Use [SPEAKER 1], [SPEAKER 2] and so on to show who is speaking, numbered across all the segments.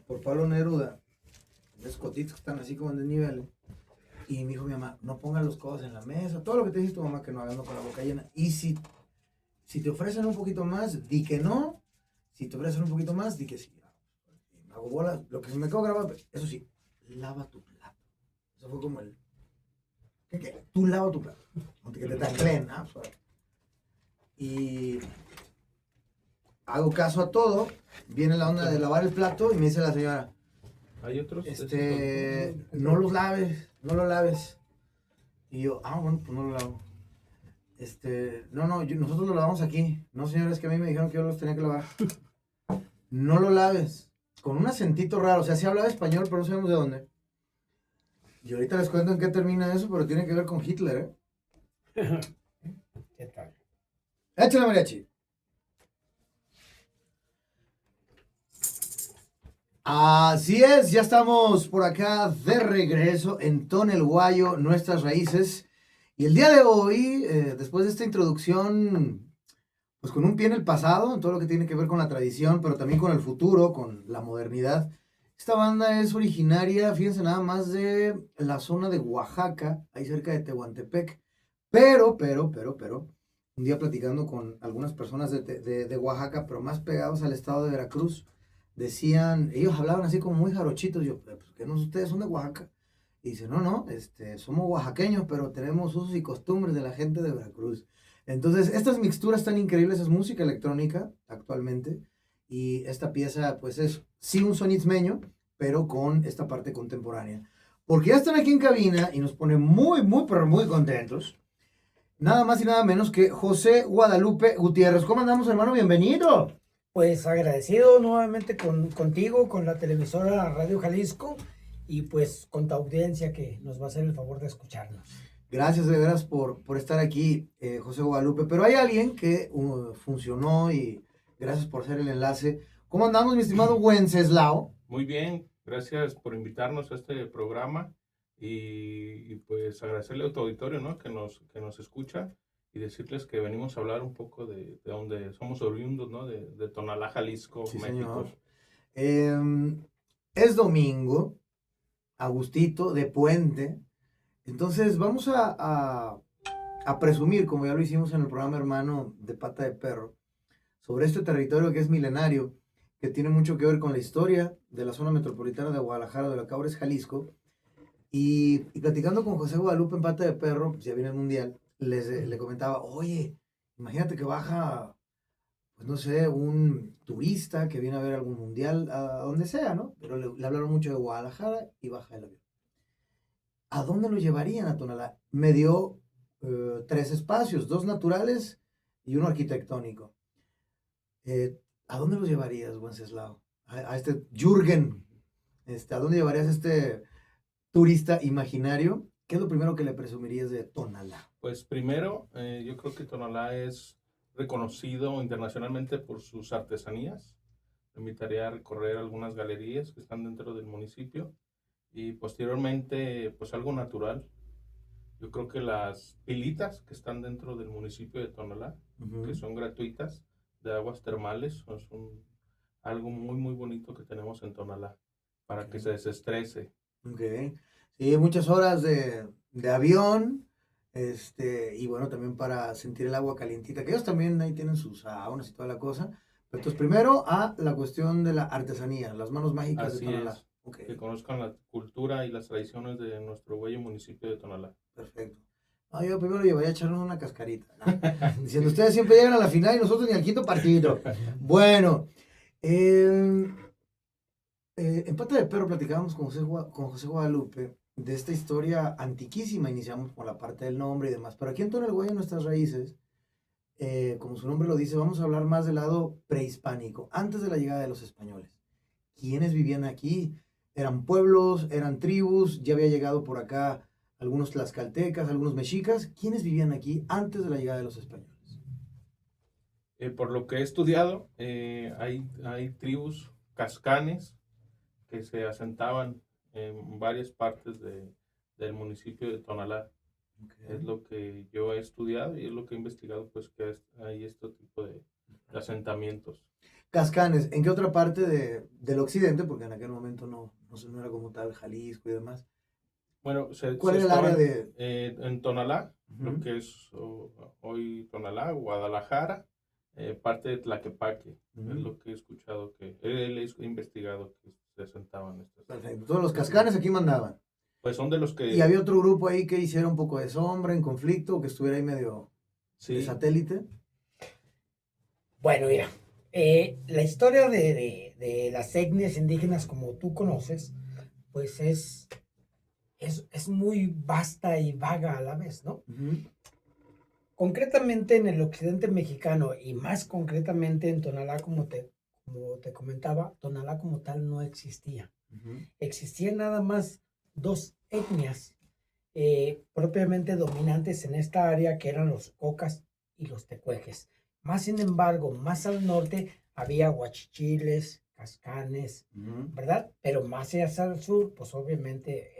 [SPEAKER 1] por Pablo Neruda, escotitos que están así como en desnivel. Y me dijo mi mamá, no pongas los codos en la mesa, todo lo que te dice tu mamá que no hagas, no con la boca llena. Y si te ofrecen un poquito más, di que no. Si te ofrecen un poquito más, di que sí. Me hago bola, lo que se me quedó grabado, eso sí, lava tu plato. Eso fue como el... ¿Qué? Tú lava tu plato. Aunque te tacleen, ¿ah? Y hago caso a todo. Viene la onda de lavar el plato y me dice la señora,
[SPEAKER 2] Hay otros.
[SPEAKER 1] no los laves, no lo laves. Y yo, bueno, pues no lo lavo. No, nosotros lo lavamos aquí. No, señores, que a mí me dijeron que yo los tenía que lavar. No lo laves. Con un acentito raro, o sea, sí hablaba español, pero no sabemos de dónde. Y ahorita les cuento en qué termina eso, pero tiene que ver con Hitler, ¿eh?
[SPEAKER 3] ¿Qué tal?
[SPEAKER 1] Échale, mariachi. Así es, ya estamos por acá de regreso en Tonel Guayo, nuestras raíces. Y el día de hoy, después de esta introducción, pues con un pie en el pasado, en todo lo que tiene que ver con la tradición, pero también con el futuro, con la modernidad. Esta banda es originaria, fíjense nada más, de la zona de Oaxaca, ahí cerca de Tehuantepec. Pero, un día platicando con algunas personas de Oaxaca, pero más pegados al estado de Veracruz, decían, ellos hablaban así como muy jarochitos, yo, pues que no, ustedes son de Oaxaca. Y dice, no, somos oaxaqueños, pero tenemos usos y costumbres de la gente de Veracruz. Entonces, estas mixturas tan increíbles es música electrónica actualmente. Y esta pieza, pues es sí un son itzmeño, pero con esta parte contemporánea. Porque ya están aquí en cabina y nos pone pero muy contentos. Nada más y nada menos que José Guadalupe Gutiérrez. ¿Cómo andamos, hermano? Bienvenido.
[SPEAKER 3] Pues agradecido nuevamente contigo, con la televisora Radio Jalisco y pues con tu audiencia que nos va a hacer el favor de escucharnos.
[SPEAKER 1] Gracias de veras por estar aquí, José Guadalupe. Pero hay alguien que funcionó y gracias por hacer el enlace. ¿Cómo andamos, mi estimado Wenceslao?
[SPEAKER 2] Muy bien, gracias por invitarnos a este programa y pues agradecerle a tu auditorio, ¿no? que nos escucha y decirles que venimos a hablar un poco de donde somos oriundos, ¿no? De Tonalá, Jalisco,
[SPEAKER 1] Sí,
[SPEAKER 2] México.
[SPEAKER 1] Es domingo, Agustito, de puente. Entonces vamos a presumir, como ya lo hicimos en el programa hermano de Pata de Perro, sobre este territorio que es milenario, que tiene mucho que ver con la historia de la zona metropolitana de Guadalajara, de la que ahora es Jalisco. Y platicando con José Guadalupe en Pata de Perro, pues ya viene el mundial, le comentaba, oye, imagínate que baja, pues no sé, un turista que viene a ver algún mundial, a donde sea, ¿no? Pero le hablaron mucho de Guadalajara y baja el avión. ¿A dónde lo llevarían a Tonalá? Me dio 3 espacios, 2 naturales y uno arquitectónico. ¿A dónde los llevarías, Wenceslao? A este Jürgen, ¿a dónde llevarías a este turista imaginario? ¿Qué es lo primero que le presumirías de Tonalá?
[SPEAKER 2] Pues primero, yo creo que Tonalá es reconocido internacionalmente por sus artesanías. Me invitaría a recorrer algunas galerías que están dentro del municipio y posteriormente, pues algo natural. Yo creo que las pilitas que están dentro del municipio de Tonalá, que son gratuitas, de aguas termales, algo muy, muy bonito que tenemos en Tonalá, para que se desestrese.
[SPEAKER 1] Ok. Sí, muchas horas de avión, y bueno, también para sentir el agua calientita, que ellos también ahí tienen sus saunas y toda la cosa. Pero entonces, primero a la cuestión de la artesanía, las manos mágicas de
[SPEAKER 2] Así
[SPEAKER 1] Tonalá.
[SPEAKER 2] es,
[SPEAKER 1] Okay.
[SPEAKER 2] que conozcan la cultura y las tradiciones de nuestro bello municipio de Tonalá.
[SPEAKER 1] Perfecto. No, yo primero llevaría a echarnos una cascarita, ¿no? Diciendo, ustedes siempre llegan a la final y nosotros ni al quinto partido. Bueno, en Pata de Perro platicábamos con José Guadalupe de esta historia antiquísima. Iniciamos con la parte del nombre y demás. Pero aquí en Tonel Guayo, nuestras raíces, como su nombre lo dice, vamos a hablar más del lado prehispánico, antes de la llegada de los españoles. ¿Quiénes vivían aquí? ¿Eran pueblos? ¿Eran tribus? ¿Ya había llegado por acá algunos tlaxcaltecas, algunos mexicas? ¿Quiénes vivían aquí antes de la llegada de los españoles?
[SPEAKER 2] Por lo que he estudiado, hay tribus cascanes que se asentaban en varias partes del municipio de Tonalá.
[SPEAKER 1] Okay.
[SPEAKER 2] Es lo que yo he estudiado y es lo que he investigado, pues que hay este tipo de asentamientos.
[SPEAKER 1] Cascanes, ¿en qué otra parte del occidente? Porque en aquel momento no era como tal Jalisco y demás.
[SPEAKER 2] Bueno,
[SPEAKER 1] ¿Cuál era el área de...?
[SPEAKER 2] En Tonalá,
[SPEAKER 1] Ujú.
[SPEAKER 2] lo que es hoy Tonalá, Guadalajara, parte de Tlaquepaque, es lo que he escuchado que él he investigado que se asentaban estas.
[SPEAKER 1] Perfecto. Todos los Cascanes aquí mandaban.
[SPEAKER 2] Pues son de los
[SPEAKER 1] Y
[SPEAKER 2] que
[SPEAKER 1] había otro grupo ahí que hiciera un poco de sombra, en conflicto, que estuviera ahí medio de
[SPEAKER 2] sí,
[SPEAKER 1] satélite.
[SPEAKER 3] Bueno, mira, la historia de las etnias indígenas como tú conoces, pues es muy vasta y vaga a la vez, ¿no?
[SPEAKER 1] Ujú.
[SPEAKER 3] Concretamente en el occidente mexicano y más concretamente en Tonalá, como te comentaba, Tonalá como tal no existía.
[SPEAKER 1] Ujú.
[SPEAKER 3] Existían nada más dos etnias propiamente dominantes en esta área, que eran los cocas y los tecuejes. Más sin embargo, más al norte había huachichiles, cascanes,
[SPEAKER 1] Ujú.
[SPEAKER 3] ¿verdad? Pero más hacia el sur, pues obviamente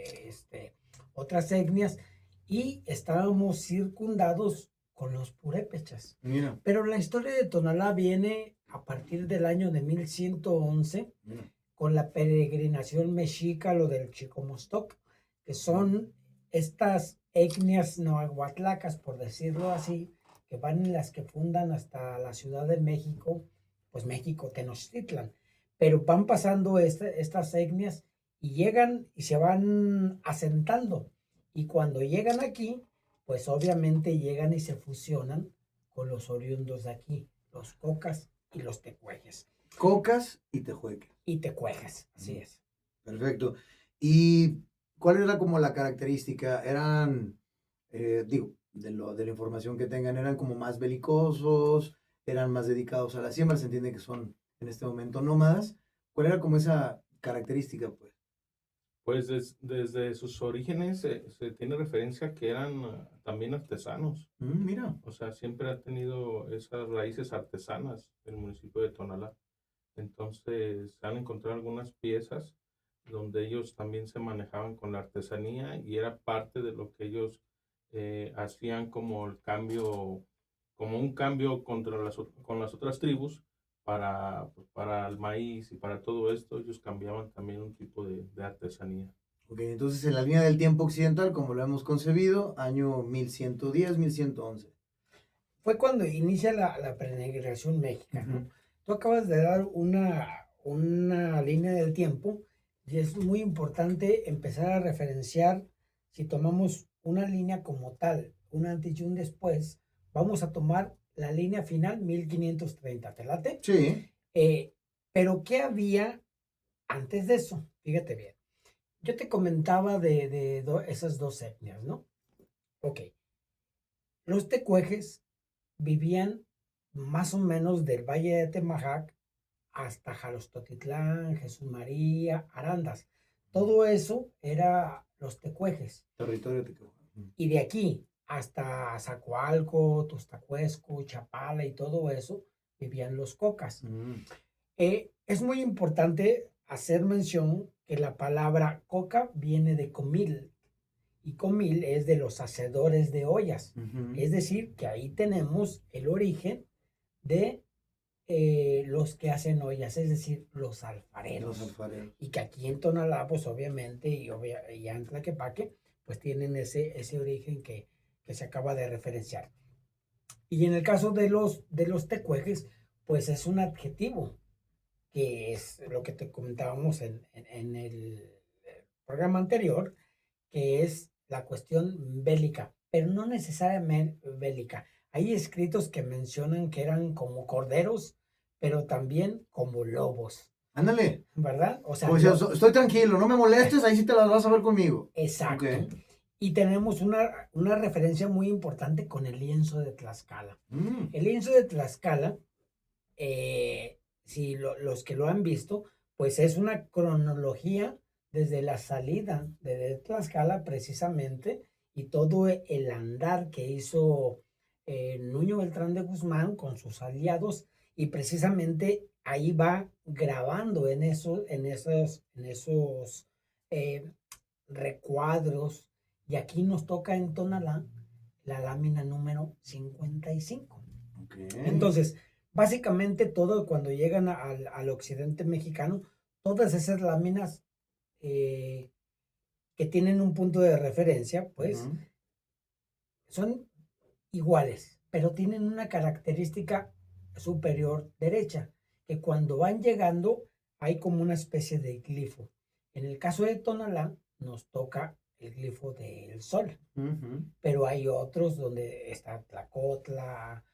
[SPEAKER 3] otras etnias, y estábamos circundados con los purépechas.
[SPEAKER 1] Mira,
[SPEAKER 3] Pero la historia de Tonalá viene a partir del año de 1111
[SPEAKER 1] mira.
[SPEAKER 3] con la peregrinación mexica, lo del Chicomostoc, que son estas etnias nahuatlacas, por decirlo así, que van en las que fundan hasta la Ciudad de México, pues México, Tenochtitlan. Pero van pasando estas etnias y llegan y se van asentando. Y cuando llegan aquí, pues obviamente llegan y se fusionan con los oriundos de aquí, los cocas y los tecuejes.
[SPEAKER 1] Cocas y tejueques.
[SPEAKER 3] Y tecuejes, así es.
[SPEAKER 1] Perfecto. ¿Y cuál era como la característica? Eran, digo, de la información que tengan, eran como más belicosos, eran más dedicados a la siembra, se entiende que son en este momento nómadas. ¿Cuál era como esa característica, pues?
[SPEAKER 2] pues desde sus orígenes se tiene referencia que eran también artesanos.
[SPEAKER 1] Mira.
[SPEAKER 2] O sea, siempre ha tenido esas raíces artesanas el municipio de Tonalá. Entonces, se han encontrado algunas piezas donde ellos también se manejaban con la artesanía y era parte de lo que ellos hacían como el cambio, como un cambio con las otras tribus pues, para el maíz y para todo esto, ellos cambiaban también un tipo de artesanía.
[SPEAKER 1] Ok, entonces en la línea del tiempo occidental, como lo hemos concebido, año 1110, 1111.
[SPEAKER 3] Fue cuando inicia la peregrinación México, ¿no?
[SPEAKER 1] Ujú.
[SPEAKER 3] Tú acabas de dar una línea del tiempo y es muy importante empezar a referenciar, si tomamos una línea como tal, un antes y un después, vamos a tomar la línea final 1530, ¿te late?
[SPEAKER 1] Sí.
[SPEAKER 3] Pero ¿qué había antes de eso? Fíjate bien. Yo te comentaba de esas dos etnias, ¿no? Ok. Los tecuejes vivían más o menos del Valle de Temajac hasta Jalostotitlán, Jesús María, Arandas. Todo eso era los tecuejes.
[SPEAKER 1] Territorio Tequehuacan.
[SPEAKER 3] Y de aquí hasta Zacoalco, Tostacuesco, Chapala y todo eso vivían los cocas.
[SPEAKER 1] Mm.
[SPEAKER 3] Es muy importante hacer mención que la palabra coca viene de comil, y comil es de los hacedores de ollas.
[SPEAKER 1] Ujú.
[SPEAKER 3] Es decir, que ahí tenemos el origen de los que hacen ollas, es decir, los alfareros.
[SPEAKER 1] Los alfareros.
[SPEAKER 3] Y que aquí en Tonalá, pues obviamente, y en Tlaquepaque, pues tienen ese origen que se acaba de referenciar. Y en el caso de los tecuejes, pues es un adjetivo, que es lo que te comentábamos en el programa anterior, que es la cuestión bélica, pero no necesariamente bélica. Hay escritos que mencionan que eran como corderos, pero también como lobos,
[SPEAKER 1] Ándale.
[SPEAKER 3] ¿verdad? O sea,
[SPEAKER 1] O sea, estoy tranquilo, no me molestes, ahí sí te las vas a ver conmigo.
[SPEAKER 3] exacto.
[SPEAKER 1] Ok.
[SPEAKER 3] Y tenemos una referencia muy importante con el lienzo de Tlaxcala.
[SPEAKER 1] Mm.
[SPEAKER 3] El lienzo de Tlaxcala, si los que lo han visto, pues es una cronología desde la salida de Tlaxcala precisamente, y todo el andar que hizo Nuño Beltrán de Guzmán con sus aliados, y precisamente ahí va grabando en esos eh, recuadros, y aquí nos toca en Tonalá la lámina número 55.
[SPEAKER 1] Ok.
[SPEAKER 3] Entonces, Básicamente todo cuando llegan al occidente mexicano, todas esas láminas que tienen un punto de referencia, pues
[SPEAKER 1] Ujú.
[SPEAKER 3] son iguales, pero tienen una característica superior derecha, que cuando van llegando hay como una especie de glifo. En el caso de Tonalá nos toca el glifo del sol,
[SPEAKER 1] Ujú.
[SPEAKER 3] pero hay otros donde está Tlacotla,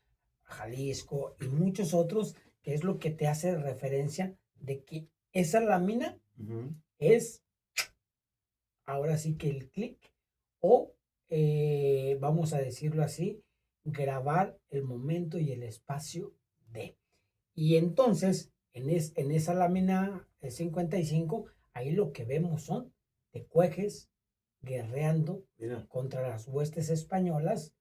[SPEAKER 3] Jalisco y muchos otros, que es lo que te hace referencia de que esa lámina
[SPEAKER 1] Ujú.
[SPEAKER 3] es ahora sí que el clic o vamos a decirlo así, grabar el momento y el espacio de. Y entonces, en esa lámina 55, ahí lo que vemos son tecuejes guerreando
[SPEAKER 1] Mira.
[SPEAKER 3] contra las huestes españolas,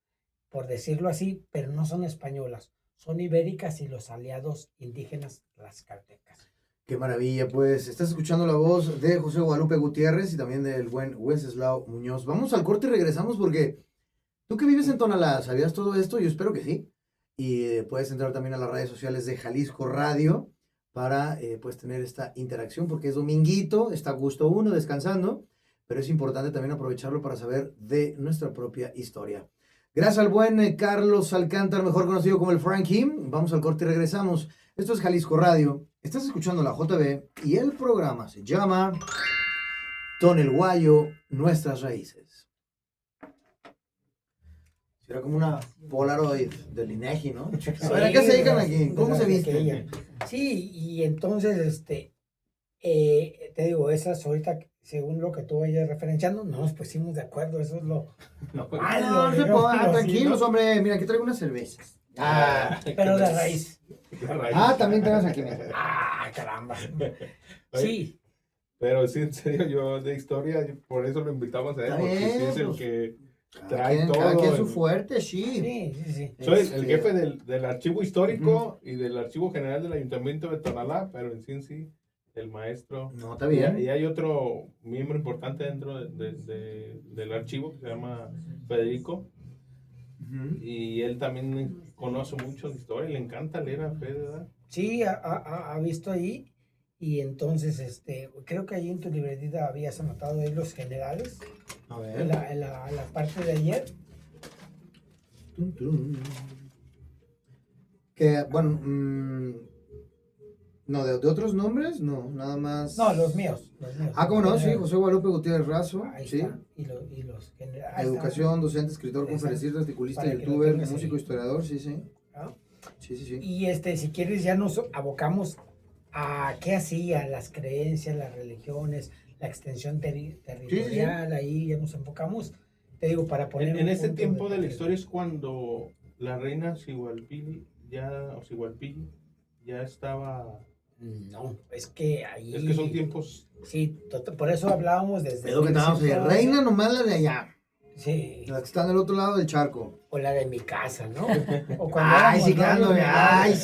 [SPEAKER 3] por decirlo así, pero no son españolas, son ibéricas y los aliados indígenas tlaxcaltecas.
[SPEAKER 1] Qué maravilla, pues estás escuchando la voz de José Guadalupe Gutiérrez y también del buen Wenceslao Muñoz. Vamos al corte y regresamos porque tú que vives en Tonalá, ¿sabías todo esto? Yo espero que sí. Y puedes entrar también a las redes sociales de Jalisco Radio para pues tener esta interacción porque es dominguito, está a gusto uno descansando, pero es importante también aprovecharlo para saber de nuestra propia historia. Gracias al buen Carlos Alcántara, mejor conocido como el Frankie. Vamos al corte y regresamos. Esto es Jalisco Radio. Estás escuchando la JB y el programa se llama Ton el Guayo, Nuestras Raíces. Era como una Polaroid del INEGI, ¿no? A ver, ¿a qué se dedican aquí? ¿Cómo se visten?
[SPEAKER 3] Sí, y entonces, te digo, esas ahorita, según lo que tú vayas referenciando, no nos pusimos de acuerdo, eso es lo malo.
[SPEAKER 1] No, se pongan tranquilos, hombre. Mira, aquí traigo unas cervezas.
[SPEAKER 3] Pero de raíz.
[SPEAKER 1] También tenemos aquí.
[SPEAKER 3] Caramba.
[SPEAKER 2] Oye,
[SPEAKER 3] Sí.
[SPEAKER 2] pero sí, en serio, yo de historia, por eso lo invitamos a él,
[SPEAKER 1] Está
[SPEAKER 2] porque sí
[SPEAKER 1] bien,
[SPEAKER 2] es el
[SPEAKER 1] pues,
[SPEAKER 2] que
[SPEAKER 1] Cada
[SPEAKER 2] trae
[SPEAKER 1] quien,
[SPEAKER 2] todo.
[SPEAKER 1] cada quien su fuerte, sí.
[SPEAKER 3] Sí.
[SPEAKER 2] Soy el
[SPEAKER 1] Este,
[SPEAKER 2] jefe del archivo histórico y del archivo general del Ayuntamiento de Tonalá, pero en sí, el maestro.
[SPEAKER 1] No, está bien.
[SPEAKER 2] Y hay otro miembro importante dentro del archivo que se llama Federico.
[SPEAKER 1] Ujú.
[SPEAKER 2] Y él también conoce mucho de historia, le encanta leer a Fede, ¿verdad?
[SPEAKER 3] Sí, ha visto ahí. Y entonces, creo que ahí en tu libretita habías anotado ahí los generales.
[SPEAKER 1] A ver.
[SPEAKER 3] En la parte de ayer.
[SPEAKER 1] Tum, tum. Que, bueno, no, de otros nombres, no, nada más.
[SPEAKER 3] No, los míos.
[SPEAKER 1] ¿Cómo no? Sí,
[SPEAKER 3] Generales.
[SPEAKER 1] José Guadalupe Gutiérrez Razo,
[SPEAKER 3] Ahí
[SPEAKER 1] sí.
[SPEAKER 3] está. Y los generales. Ahí está.
[SPEAKER 1] Educación, docente, escritor,
[SPEAKER 3] Exacto.
[SPEAKER 1] conferencista, articulista,
[SPEAKER 3] Para que lo
[SPEAKER 1] youtuber,
[SPEAKER 3] tengas
[SPEAKER 1] músico,
[SPEAKER 3] ahí.
[SPEAKER 1] historiador, sí.
[SPEAKER 3] ¿No?
[SPEAKER 1] Sí.
[SPEAKER 3] Y si quieres, ya nos abocamos a qué hacía, las creencias, las religiones, la extensión territorial, ahí ya nos enfocamos, te digo, para poner
[SPEAKER 2] En
[SPEAKER 3] un
[SPEAKER 2] este
[SPEAKER 3] punto
[SPEAKER 2] tiempo de la
[SPEAKER 3] partida.
[SPEAKER 2] historia es cuando la reina Sigualpilli ya estaba.
[SPEAKER 3] No, es que ahí...
[SPEAKER 2] Es que son tiempos.
[SPEAKER 3] Sí, por eso hablábamos desde...
[SPEAKER 1] Es lo que estábamos allá. Reina nomás la de allá.
[SPEAKER 3] Sí.
[SPEAKER 1] La que está del otro lado del charco.
[SPEAKER 3] O la de mi casa, ¿no? O cuando
[SPEAKER 1] sí, quedando bien.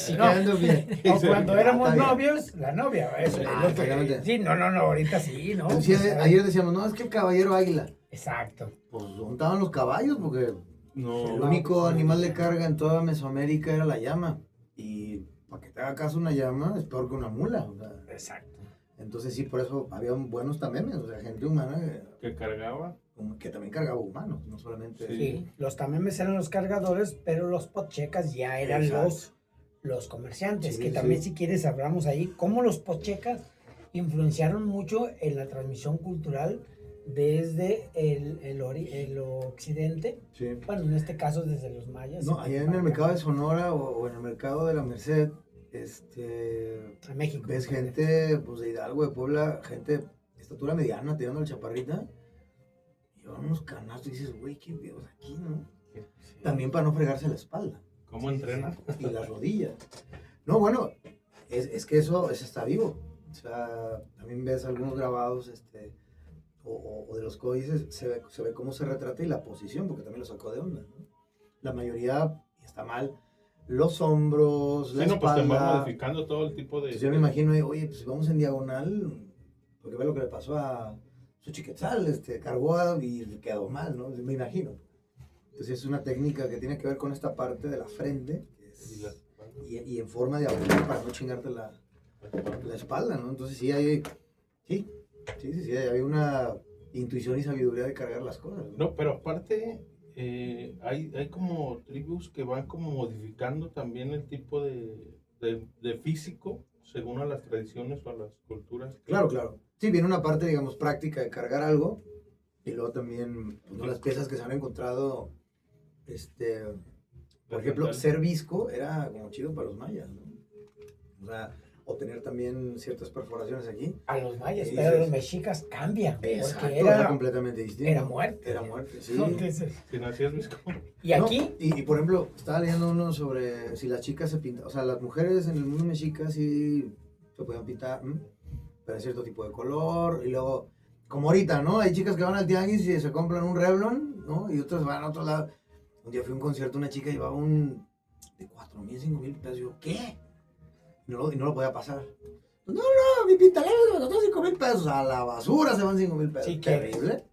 [SPEAKER 1] Quedando bien.
[SPEAKER 3] O cuando éramos
[SPEAKER 1] Está bien.
[SPEAKER 3] novios, la novia. Eso es lo que...
[SPEAKER 1] exactamente.
[SPEAKER 3] Sí, no, ahorita sí, ¿no?
[SPEAKER 1] Decía,
[SPEAKER 3] Pues,
[SPEAKER 1] ayer decíamos, no, es que el caballero águila.
[SPEAKER 3] Exacto.
[SPEAKER 1] Pues ¿dónde estaban los caballos? Porque
[SPEAKER 2] No.
[SPEAKER 1] el único animal de carga en toda Mesoamérica era la llama. Y para que te haga caso una llama es peor que una mula. O sea,
[SPEAKER 3] Exacto.
[SPEAKER 1] entonces sí, por eso había buenos tamemes, o sea, gente humana
[SPEAKER 2] Que cargaba.
[SPEAKER 1] que también cargaba humanos, no solamente...
[SPEAKER 3] Sí, los tamemes eran los cargadores, pero los pochecas ya eran
[SPEAKER 1] Exacto.
[SPEAKER 3] los comerciantes,
[SPEAKER 1] Sí,
[SPEAKER 3] que también
[SPEAKER 1] sí.
[SPEAKER 3] si quieres hablamos ahí, cómo los pochecas influenciaron mucho en la transmisión cultural desde el occidente,
[SPEAKER 1] Sí.
[SPEAKER 3] bueno, en este caso desde los mayas.
[SPEAKER 1] No, allá en el mercado de Sonora o en el mercado de la Merced,
[SPEAKER 3] A México.
[SPEAKER 1] ves gente pues, de Hidalgo, de Puebla, gente de estatura mediana, tirando la chaparrita, y llevan unos canastos y dices, güey, qué videos aquí, ¿no?
[SPEAKER 3] Sí.
[SPEAKER 1] También para no fregarse la espalda
[SPEAKER 2] ¿Cómo entrena?
[SPEAKER 1] y las rodillas. No, bueno, es que eso está vivo. O sea, también ves algunos grabados, o de los códices, se ve cómo se retrata y la posición, porque también lo sacó de onda, ¿no? La mayoría, y está mal, los hombros, la
[SPEAKER 2] Sí, no, pues te va
[SPEAKER 1] espalda.
[SPEAKER 2] modificando todo el tipo de.
[SPEAKER 1] Entonces yo me imagino, oye, pues vamos en diagonal, porque ve lo que le pasó a Xochiquetzal, cargó y quedó mal, ¿no? Me imagino. Entonces es una técnica que tiene que ver con esta parte de la frente, que
[SPEAKER 2] Y
[SPEAKER 1] es y en forma de aguja para no chingarte la espalda, ¿no? Entonces sí hay una intuición y sabiduría de cargar las cosas, ¿no?
[SPEAKER 2] No, pero aparte hay como tribus que van como modificando también el tipo de físico según a las tradiciones o a las culturas.
[SPEAKER 1] Claro. Sí, viene una parte, digamos, práctica de cargar algo y luego también pues, ¿no? las piezas que se han encontrado, por ejemplo, ser visco era como chido para los mayas, ¿no? O sea, o tener también ciertas perforaciones aquí.
[SPEAKER 3] A los mayas,
[SPEAKER 1] Sí,
[SPEAKER 3] pero
[SPEAKER 1] sí,
[SPEAKER 3] los
[SPEAKER 1] sí.
[SPEAKER 3] mexicas cambian.
[SPEAKER 1] Exacto,
[SPEAKER 3] Porque
[SPEAKER 1] era completamente distinto.
[SPEAKER 3] Era muerte.
[SPEAKER 1] Era muerte, sí.
[SPEAKER 3] Entonces,
[SPEAKER 2] Si nacías visco.
[SPEAKER 3] y aquí,
[SPEAKER 1] No, y por ejemplo, estaba leyendo uno sobre si las chicas se pintan, o sea, las mujeres en el mundo mexica sí se podían pintar, pero de cierto tipo de color, y luego, como ahorita, ¿no? Hay chicas que van al tianguis y se compran un Revlon, ¿no? Y otras van a otro lado. Un día fui a un concierto, una chica llevaba un de 4,000, 5,000 pesos, y yo, ¿qué? Y no lo podía pasar. No, mi pintalabio me costó 5,000 pesos, a la basura se van 5,000 pesos.
[SPEAKER 3] Sí,
[SPEAKER 1] terrible.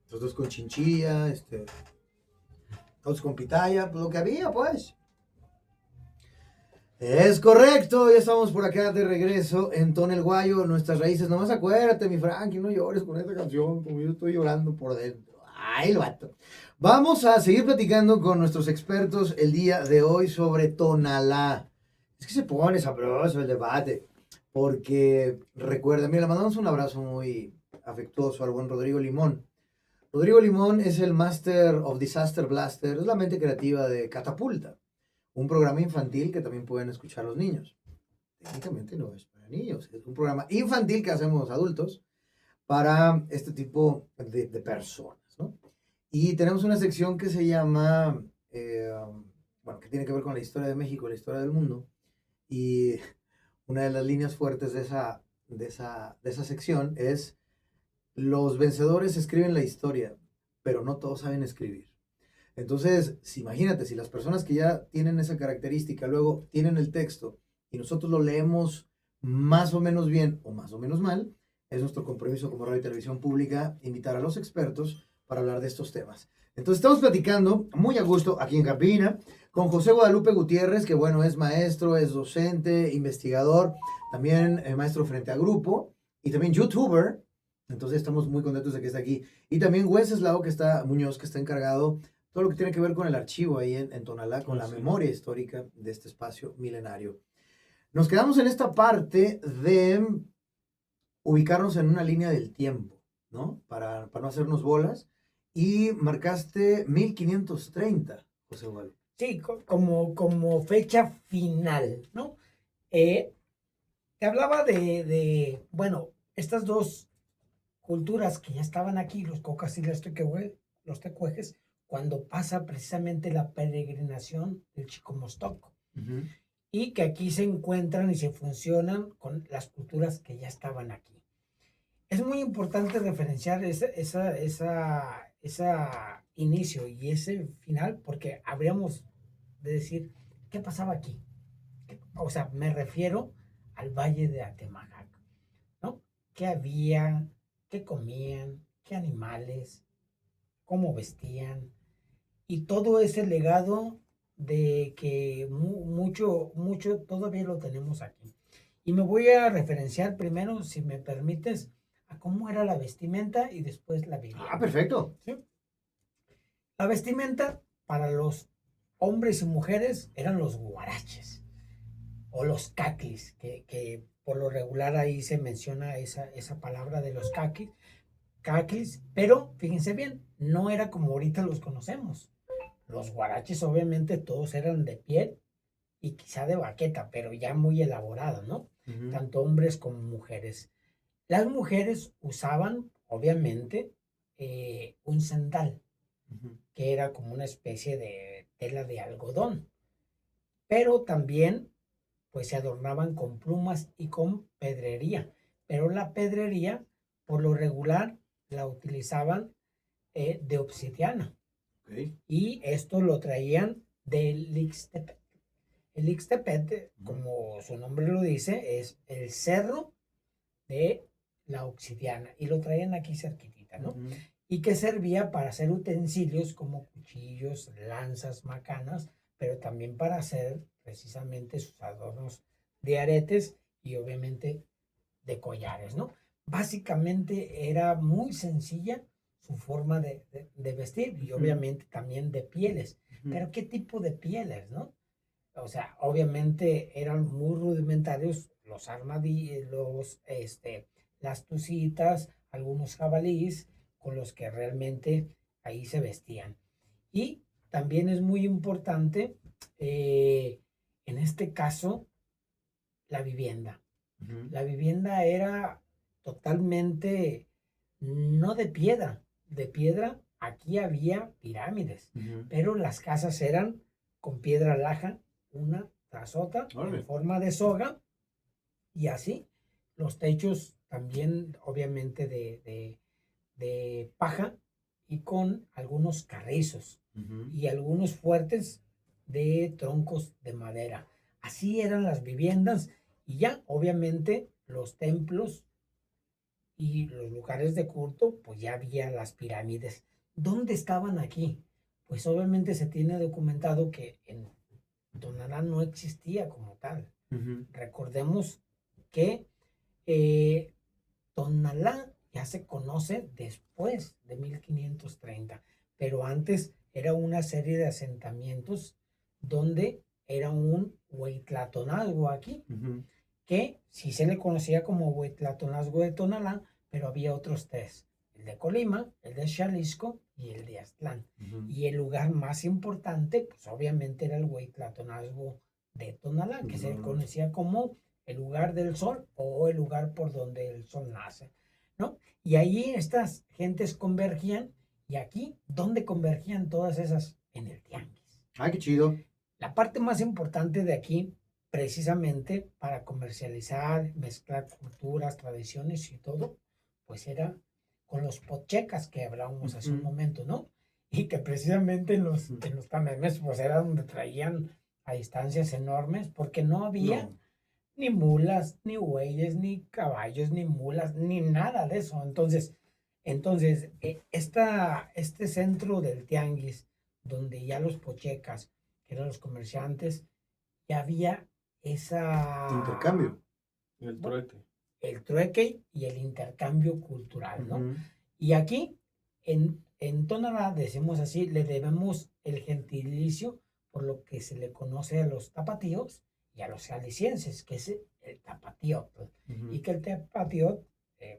[SPEAKER 1] Nosotros con chinchilla, otros con pitaya, pues lo que había, pues. Es correcto, ya estamos por acá de regreso en Ton el Guayo, nuestras raíces. Nomás acuérdate, mi Frankie, no llores con esta canción, como yo estoy llorando por dentro. Ay, el vato. Vamos a seguir platicando con nuestros expertos el día de hoy sobre Tonalá. Es que se pone sabroso el debate, porque recuerda, mira, le mandamos un abrazo muy afectuoso al buen Rodrigo Limón. Rodrigo Limón es el Master of Disaster Blaster, es la mente creativa de Catapulta, un programa infantil que también pueden escuchar los niños. Técnicamente no es para niños, es un programa infantil que hacemos adultos para este tipo de personas, ¿no? Y tenemos una sección que se llama, bueno, que tiene que ver con la historia de México, la historia del mundo, y una de las líneas fuertes de esa sección es: los vencedores escriben la historia, pero no todos saben escribir. Entonces, imagínate, si las personas que ya tienen esa característica luego tienen el texto y nosotros lo leemos más o menos bien o más o menos mal, es nuestro compromiso como radio y televisión pública invitar a los expertos para hablar de estos temas. Entonces, estamos platicando muy a gusto aquí en cabina con José Guadalupe Gutiérrez, que bueno, es maestro, es docente, investigador, también maestro frente a grupo y también youtuber. Entonces, estamos muy contentos de que esté aquí. Y también Wenceslao Muñoz, que está encargado todo lo que tiene que ver con el archivo ahí en Tonalá, con la memoria histórica de este espacio milenario. Nos quedamos en esta parte de ubicarnos en una línea del tiempo, ¿no? Para no hacernos bolas. Y marcaste 1530, José Guadalupe.
[SPEAKER 3] sí, como fecha final, ¿no? Te hablaba bueno, estas dos culturas que ya estaban aquí, los cocas y los tecuejes, cuando pasa precisamente la peregrinación del Chicomostoc. Y que aquí se encuentran y se funcionan con las culturas que ya estaban aquí. Es muy importante referenciar esa inicio y ese final, porque habríamos de decir, ¿qué pasaba aquí? O sea, me refiero al Valle de Atemajac, ¿no? ¿Qué había? ¿Qué comían? ¿Qué animales? ¿Cómo vestían? Y todo ese legado de que mucho todavía lo tenemos aquí. Y me voy a referenciar primero, si me permites, a cómo era la vestimenta y después la vivienda.
[SPEAKER 1] Ah, perfecto.
[SPEAKER 3] ¿Sí? La vestimenta para los hombres y mujeres eran los guaraches o los caquis, que por lo regular ahí se menciona esa palabra de los caquis, pero fíjense bien, no era como ahorita los conocemos. Los guaraches obviamente todos eran de piel y quizá de baqueta, pero ya muy elaborado, ¿no? Tanto hombres como mujeres. Las mujeres usaban, obviamente, un cendal, que era como una especie de tela de algodón, pero también pues se adornaban con plumas y con pedrería, pero la pedrería por lo regular la utilizaban de obsidiana.
[SPEAKER 1] Okay.
[SPEAKER 3] Y esto lo traían del Ixtepet. El Ixtepet, como su nombre lo dice, es el cerro de la obsidiana. Y lo traían aquí cerquitita, ¿no? y que servía para hacer utensilios como cuchillos, lanzas, macanas, pero también para hacer precisamente sus adornos de aretes y obviamente de collares, ¿no? Básicamente era muy sencilla su forma de vestir y obviamente también de pieles. Pero ¿qué tipo de pieles, no? O sea, obviamente eran muy rudimentarios los armadillos, las tucitas, algunos jabalíes con los que realmente ahí se vestían. Y también es muy importante, en este caso, la vivienda. La vivienda era totalmente no de piedra aquí había pirámides, pero las casas eran con piedra laja, una tras otra, en forma de soga, y así. Los techos también, obviamente, de paja y con algunos carrizos y algunos fuertes de troncos de madera. Así eran las viviendas y ya, obviamente, los templos y los lugares de culto, pues ya había las pirámides. ¿Dónde estaban aquí? Pues obviamente se tiene documentado que en Tonalá no existía como tal. Recordemos que Tonalá ya se conoce después de 1530, pero antes era una serie de asentamientos donde era un Hueytlatonalgo aquí, que sí se le conocía como Hueytlatonalgo de Tonalá, pero había otros tres, el de Colima, el de Xalisco y el de Aztlán. Y el lugar más importante, pues obviamente era el Hueytlatonalgo de Tonalá, que se conocía como el lugar del sol o el lugar por donde el sol nace, ¿no? Y ahí estas gentes convergían, y aquí, ¿dónde convergían todas esas? En el tianguis.
[SPEAKER 1] Ay, qué chido.
[SPEAKER 3] La parte más importante de aquí, precisamente para comercializar, mezclar culturas, tradiciones y todo, pues era con los pochecas que hablábamos hace un momento, ¿no? Y que precisamente en los tamemes, pues era donde traían a distancias enormes, porque no había ni mulas, ni bueyes, ni caballos, ni mulas, ni nada de eso. Entonces este centro del tianguis, donde ya los pochecas, que eran los comerciantes, ya había esa...
[SPEAKER 1] Intercambio.
[SPEAKER 2] El trueque.
[SPEAKER 3] El trueque y el intercambio cultural, ¿no? Y aquí, en Tonalá, decimos así, le debemos el gentilicio por lo que se le conoce a los tapatíos y a los jaliscienses, que es el tapatío. Y que el tapatío,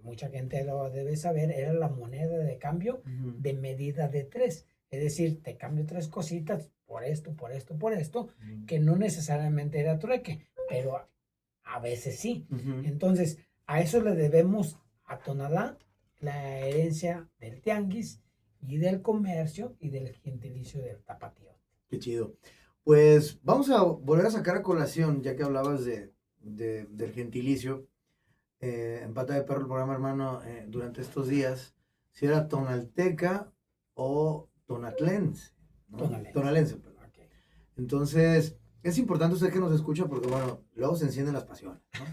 [SPEAKER 3] mucha gente lo debe saber, era la moneda de cambio de medida de 3. Es decir, te cambio 3 cositas por esto, por esto, por esto, que no necesariamente era trueque, pero a veces sí. Entonces, a eso le debemos a Tonalá la herencia del tianguis y del comercio y del gentilicio del tapatío.
[SPEAKER 1] Qué chido. Pues vamos a volver a sacar a colación, ya que hablabas del gentilicio, en Pata de Perro, el programa hermano, durante estos días, si era tonalteca o tonatlense, ¿no? Tonalense, perdón.
[SPEAKER 3] Okay.
[SPEAKER 1] Entonces, es importante usted que nos escucha porque, bueno, luego se encienden las pasiones, ¿no?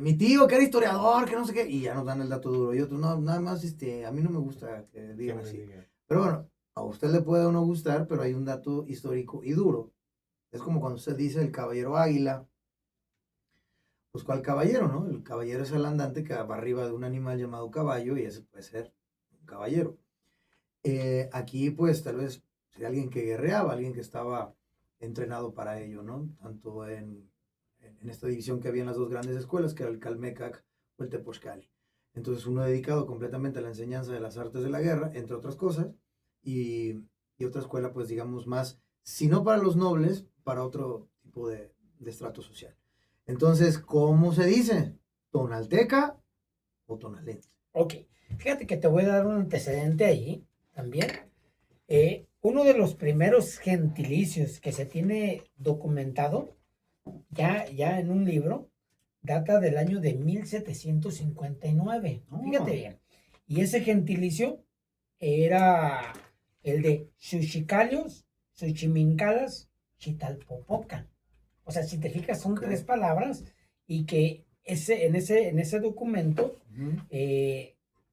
[SPEAKER 1] Mi tío que era historiador, que no sé qué, y ya nos dan el dato duro. Y otros, no, nada más, a mí no me gusta que digan así. Pero bueno, a usted le puede o no gustar, pero hay un dato histórico y duro. Es como cuando usted dice el caballero águila. Pues, ¿cuál caballero, no? El caballero es el andante que va arriba de un animal llamado caballo y ese puede ser un caballero. Aquí, pues, tal vez sería alguien que guerreaba, alguien que estaba entrenado para ello, ¿no? Tanto en esta división que había en las dos grandes escuelas, que era el Calmecac o el Tepozcali. Entonces, uno dedicado completamente a la enseñanza de las artes de la guerra, entre otras cosas, y otra escuela, pues, digamos, más, si no para los nobles, para otro tipo de estrato social. Entonces, ¿cómo se dice? ¿Tonalteca o tonalense?
[SPEAKER 3] Ok, fíjate que te voy a dar un antecedente ahí también. Uno de los primeros gentilicios que se tiene documentado ya en un libro data del año de 1759. Fíjate bien. Y ese gentilicio era el de Xuchicalios, Xuchimincalas, Chitalpopoca. O sea, si te fijas, son 3 palabras y que en ese documento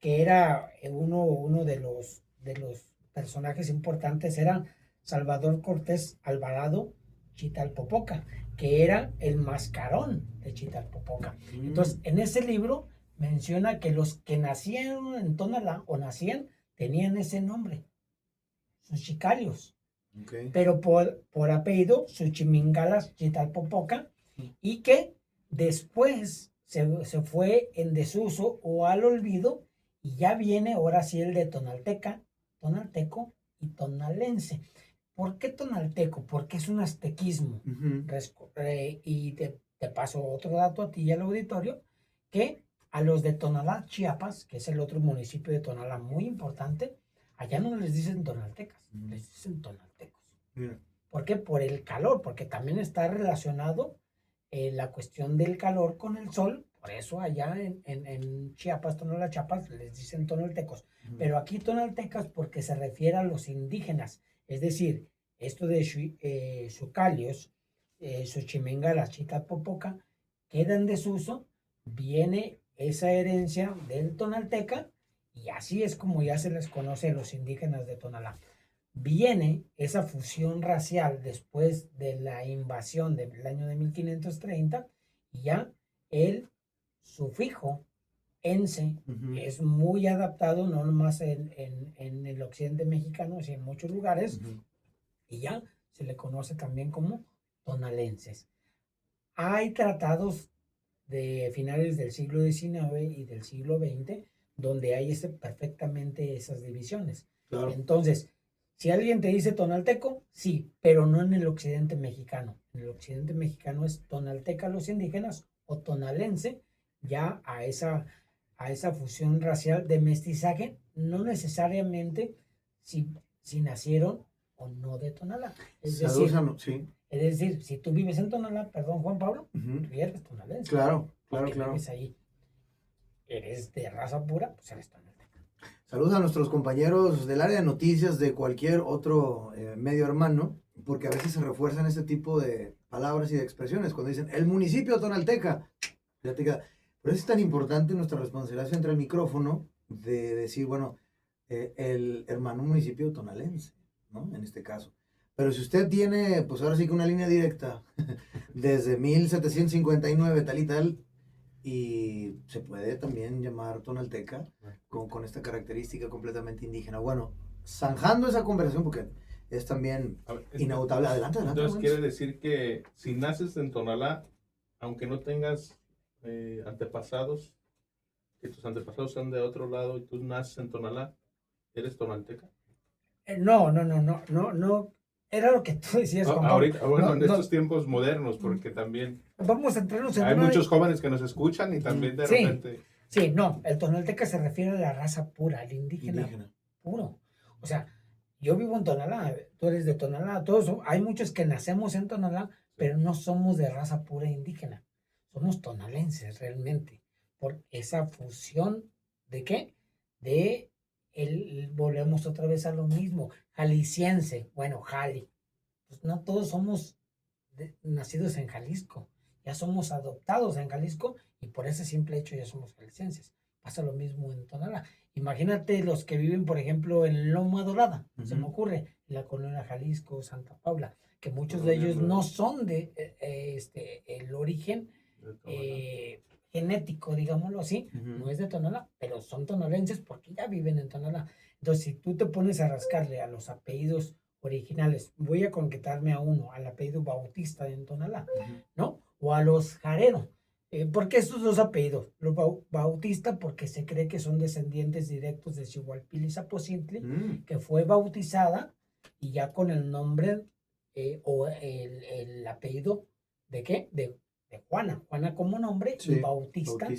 [SPEAKER 3] que era uno de los personajes importantes, era Salvador Cortés Alvarado Chitalpopoca, que era el mascarón de Chitalpopoca. Entonces, en ese libro menciona que los que nacieron en Tonalá o nacían tenían ese nombre, sus chicalios, pero por apellido Suchimingalas Chitalpopoca, y que después se fue en desuso o al olvido, y ya viene ahora sí el de tonalteca, tonalteco y tonalense. ¿Por qué tonalteco? Porque es un aztequismo. Y te paso otro dato a ti y al auditorio, que a los de Tonalá, Chiapas, que es el otro municipio de Tonalá muy importante, allá no les dicen tonaltecas, les dicen tonaltecos. ¿Por qué? Por el calor, porque también está relacionado la cuestión del calor con el sol. Por eso allá en Chiapas, Tonalá, Chiapas, les dicen tonaltecos. Pero aquí tonaltecas porque se refiere a los indígenas. Es decir, esto de Xucalios, Xochimengalas, Chitalpopoca, queda en desuso, viene esa herencia del tonalteca, y así es como ya se les conoce a los indígenas de Tonalá. Viene esa fusión racial después de la invasión del año de 1530, y ya el sufijo ense es muy adaptado, no nomás en el occidente mexicano, sino en muchos lugares, y ya se le conoce también como tonalenses. Hay tratados de finales del siglo XIX y del siglo XX donde hay perfectamente esas divisiones. Claro. Entonces, si alguien te dice tonalteco, sí, pero no en el occidente mexicano. En el occidente mexicano es tonalteca los indígenas o tonalense, ya a esa fusión racial de mestizaje, no necesariamente si nacieron o no de Tonalá. Es decir, si tú vives en Tonalá, perdón, Juan Pablo, tú eres tonalense.
[SPEAKER 1] Claro.
[SPEAKER 3] Vives ahí, eres de raza pura, pues eres tonalteca.
[SPEAKER 1] Saludos a nuestros compañeros del área de noticias de cualquier otro medio hermano, porque a veces se refuerzan este tipo de palabras y de expresiones. Cuando dicen, el municipio tonalteca, ya te queda. Por eso es tan importante nuestra responsabilidad frente al micrófono de decir, bueno, el hermano municipio tonalense, ¿no? En este caso. Pero si usted tiene, pues ahora sí que una línea directa desde 1759 tal y tal, y se puede también llamar tonalteca con esta característica completamente indígena. Bueno, zanjando esa conversación, porque es también inagotable. Adelante.
[SPEAKER 2] Entonces quiere decir que si naces en Tonalá, aunque no tengas antepasados, que tus antepasados sean de otro lado y tú naces en Tonalá, ¿eres tonalteca?
[SPEAKER 3] No. Era lo que tú decías, Juan Pablo.
[SPEAKER 2] Ahorita, bueno, en estos tiempos modernos, porque también
[SPEAKER 3] vamos a entrarnos en
[SPEAKER 2] hay muchos jóvenes que nos escuchan y también de repente...
[SPEAKER 3] Sí, no, el tonalteca se refiere a la raza pura, al indígena puro. O sea, yo vivo en Tonalá, tú eres de Tonalá, hay muchos que nacemos en Tonalá, pero no somos de raza pura indígena. Somos tonalenses realmente, por esa fusión ¿de qué? Volvemos otra vez a lo mismo, jalisciense, bueno, Jali. Pues no todos somos nacidos en Jalisco, ya somos adoptados en Jalisco y por ese simple hecho ya somos jaliscienses. Pasa lo mismo en Tonalá. Imagínate los que viven, por ejemplo, en Loma Dorada, se me ocurre, en la colonia Jalisco, Santa Paula, que muchos de ellos no son de el origen genético, digámoslo así, no es de Tonalá, pero son tonalenses porque ya viven en Tonalá. Entonces, si tú te pones a rascarle a los apellidos originales, voy a concretarme a uno, al apellido Bautista en Tonalá, ¿no? O a los Jarero. ¿Por qué estos dos apellidos? Los Bautista porque se cree que son descendientes directos de Xihualpil y Zapocintli, que fue bautizada y ya con el nombre o el apellido ¿de qué? De Juana como nombre, y Bautista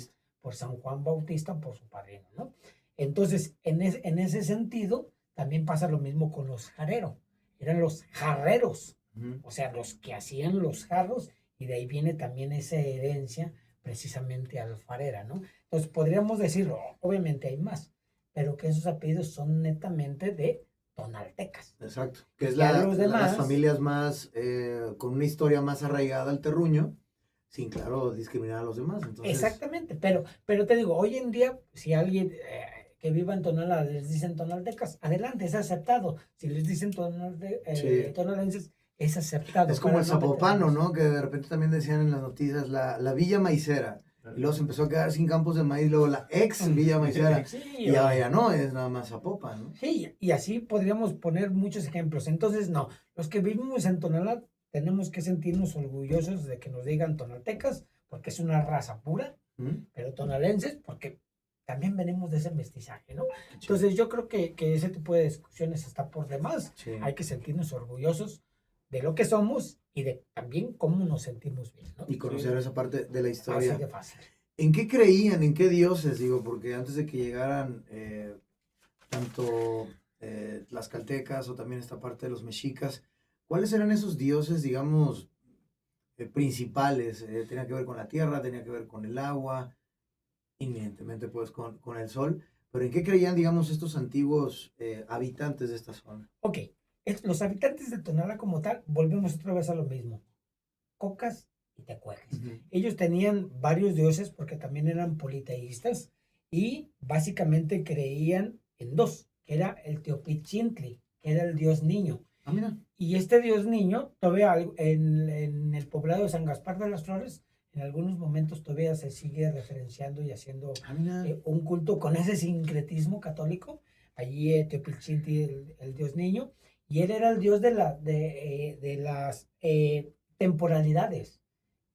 [SPEAKER 3] por San Juan Bautista, por su padrino, ¿no? Entonces, en ese sentido, también pasa lo mismo con los jareros. Eran los jarreros, o sea, los que hacían los jarros, y de ahí viene también esa herencia precisamente alfarera, ¿no? Entonces, podríamos decirlo, obviamente hay más, pero que esos apellidos son netamente de tonaltecas.
[SPEAKER 1] Exacto, que es las familias más, con una historia más arraigada al terruño, sin, claro, discriminar a los demás. Entonces...
[SPEAKER 3] Exactamente, pero te digo, hoy en día, si alguien que viva en Tonalá les dicen tonaltecas, adelante, es aceptado. Si les dicen tonalenses, es aceptado.
[SPEAKER 1] Es como el
[SPEAKER 3] para no
[SPEAKER 1] Zapopano,
[SPEAKER 3] meternos.
[SPEAKER 1] ¿no? Que de repente también decían en las noticias la Villa Maicera. Y luego se empezó a quedar sin campos de maíz, luego la ex Villa Maicera.
[SPEAKER 3] Sí,
[SPEAKER 1] Y ahora ya no, es nada más Zapopan, ¿no?
[SPEAKER 3] sí, y así podríamos poner muchos ejemplos. Entonces, no, los que vivimos en Tonalá tenemos que sentirnos orgullosos de que nos digan tonaltecas, porque es una raza pura,
[SPEAKER 1] ¿Mm?
[SPEAKER 3] pero tonalenses, porque también venimos de ese mestizaje, ¿no?
[SPEAKER 1] Sí.
[SPEAKER 3] Entonces, yo creo que ese tipo de discusiones está por demás.
[SPEAKER 1] Sí.
[SPEAKER 3] Hay que sentirnos orgullosos de lo que somos y de también cómo nos sentimos bien, ¿no?
[SPEAKER 1] Y conocer esa parte de la
[SPEAKER 3] Así
[SPEAKER 1] historia.
[SPEAKER 3] de fácil.
[SPEAKER 1] ¿En qué creían? ¿En qué dioses? Digo, porque antes de que llegaran tanto las caltecas o también esta parte de los mexicas, ¿cuáles eran esos dioses, digamos, principales? Tenía que ver con la tierra, tenía que ver con el agua, inminentemente pues con el sol. Pero ¿en qué creían, digamos, estos antiguos habitantes de esta zona?
[SPEAKER 3] Ok, los habitantes de Tonalá como tal, volvemos otra vez a lo mismo. Cocas y tecuejes. Ellos tenían varios dioses porque también eran politeístas y básicamente creían en dos, que era el Teopitzintli, que era el dios niño.
[SPEAKER 1] Ah, mira.
[SPEAKER 3] Y este dios niño, todavía en el poblado de San Gaspar de las Flores, en algunos momentos todavía se sigue referenciando y haciendo un culto con ese sincretismo católico. Allí Teopitzintli, el dios niño, y él era el dios de las temporalidades,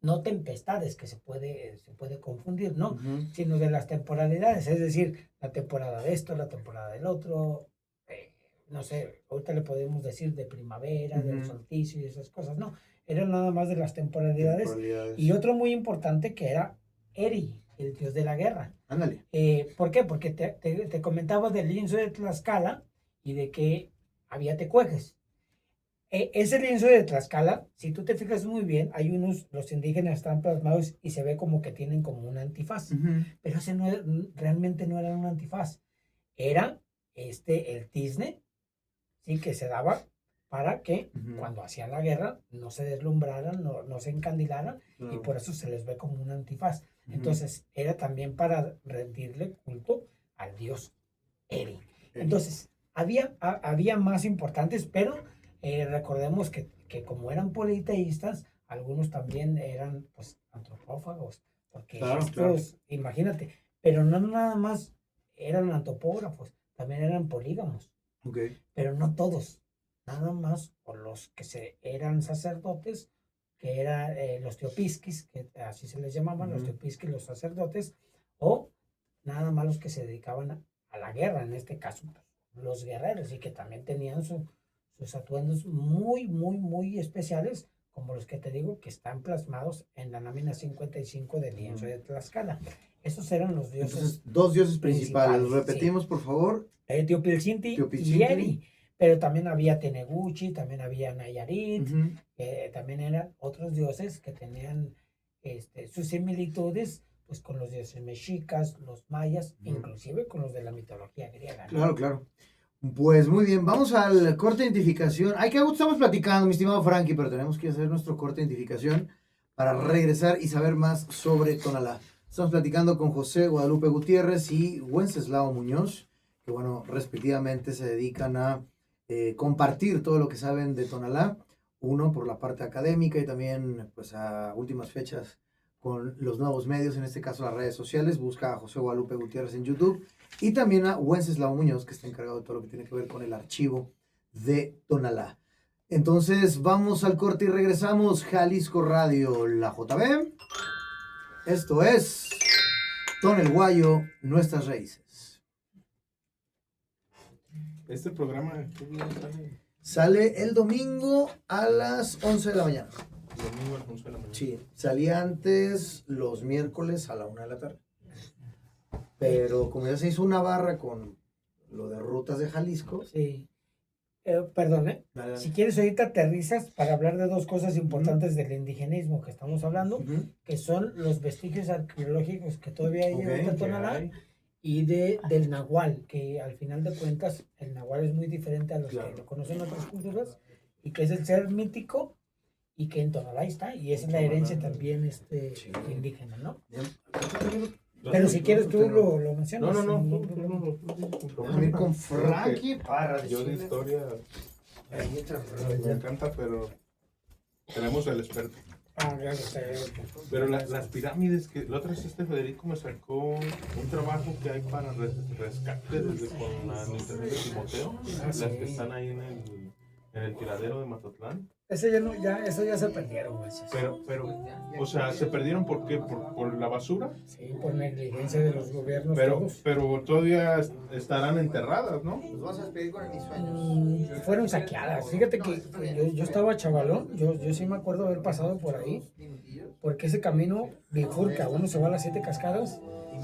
[SPEAKER 3] no tempestades, que se puede confundir, ¿no? Sino de las temporalidades, es decir, la temporada de esto, la temporada del otro, no sé, ahorita le podemos decir de primavera, del solsticio y esas cosas, no, eran nada más de las temporalidades. Y otro muy importante que era Eri, el dios de la guerra.
[SPEAKER 1] Ándale.
[SPEAKER 3] ¿Por qué? Porque te comentaba del lienzo de Tlaxcala y de que había tecuejes. Ese lienzo de Tlaxcala, si tú te fijas muy bien, hay los indígenas están plasmados y se ve como que tienen como un antifaz, pero ese realmente no era un antifaz, era el tizne, ¿sí? Que se daba para que cuando hacían la guerra no se deslumbraran, no se encandilaran, y por eso se les ve como un antifaz. Entonces era también para rendirle culto al dios Eri. Entonces había más importantes, pero recordemos que como eran politeístas, algunos también eran pues antropófagos, porque estos, imagínate, pero no nada más eran antropógrafos, también eran polígamos, pero no todos, nada más por los que eran sacerdotes, que eran los teopisquis, que así se les llamaban, los teopisquis, los sacerdotes, o nada más los que se dedicaban a la guerra, en este caso los guerreros, y que también tenían sus atuendos muy, muy, muy especiales, como los que te digo que están plasmados en la lámina 55 del lienzo de Tlaxcala. Esos eran los dioses.
[SPEAKER 1] Entonces, dos dioses principales. Los repetimos, por favor.
[SPEAKER 3] Teopitzintli y Eri. Pero también había Teneguchi, también había Nayarit, también eran otros dioses que tenían sus similitudes pues con los dioses mexicas, los mayas, inclusive con los de la mitología griega, ¿no?
[SPEAKER 1] Claro, claro. Pues muy bien, vamos al corte de identificación. Ay, qué gusto estamos platicando, mi estimado Frankie, pero tenemos que hacer nuestro corte de identificación para regresar y saber más sobre Tonalá. Estamos platicando con José Guadalupe Gutiérrez y Wenceslao Muñoz, que bueno, respectivamente se dedican a compartir todo lo que saben de Tonalá, uno por la parte académica y también pues a últimas fechas con los nuevos medios, en este caso las redes sociales. Busca a José Guadalupe Gutiérrez en YouTube y también a Wenceslao Muñoz, que está encargado de todo lo que tiene que ver con el archivo de Tonalá. Entonces vamos al corte y regresamos. Jalisco Radio, la JB. Esto es Ton el Guayo, nuestras raíces.
[SPEAKER 2] Este programa, ¿qué día sale?
[SPEAKER 1] Sale el domingo a las 11 de la mañana.
[SPEAKER 2] Domingo a las 11 de la mañana.
[SPEAKER 1] Sí, salía antes los miércoles a la 1 de la tarde. Pero como ya se hizo una barra con lo de rutas de Jalisco.
[SPEAKER 3] Sí. Perdón, si quieres ahorita aterrizas para hablar de dos cosas importantes del indigenismo que estamos hablando, que son los vestigios arqueológicos que todavía hay en Tonalá y del nahual, que al final de cuentas el nahual es muy diferente a los que lo conocen otras culturas, y que es el ser mítico y que en Tonalá está, y esa es la herencia también indígena, ¿no? Pero si quieres tú lo mencionas.
[SPEAKER 2] No,
[SPEAKER 3] sin
[SPEAKER 2] tú,
[SPEAKER 3] ningún
[SPEAKER 2] tú,
[SPEAKER 3] problema.
[SPEAKER 1] Déjame ir con Frankie para
[SPEAKER 2] Yo de
[SPEAKER 1] decirle.
[SPEAKER 2] historia
[SPEAKER 1] Ahí está
[SPEAKER 2] me
[SPEAKER 1] rollo.
[SPEAKER 2] encanta, pero tenemos al experto.
[SPEAKER 3] Claro, está bien.
[SPEAKER 2] Pero las pirámides, que la otra vez Federico me sacó un trabajo que hay para rescate desde con la internet de Timoteo, las que están ahí en el tiradero de Matatlán.
[SPEAKER 3] Ese ya no, eso ya se perdieron, güey.
[SPEAKER 2] Pero, o sea, ¿se perdieron por qué? ¿Por la basura?
[SPEAKER 3] Sí, por negligencia de los gobiernos
[SPEAKER 2] Pero,
[SPEAKER 3] todos.
[SPEAKER 2] pero todavía estarán enterradas, ¿no?
[SPEAKER 1] Nos vamos a despedir con mis sueños.
[SPEAKER 3] Fueron saqueadas. Fíjate que yo estaba chavalón, yo sí me acuerdo haber pasado por ahí, porque ese camino bifurca, uno se va a las 7 cascadas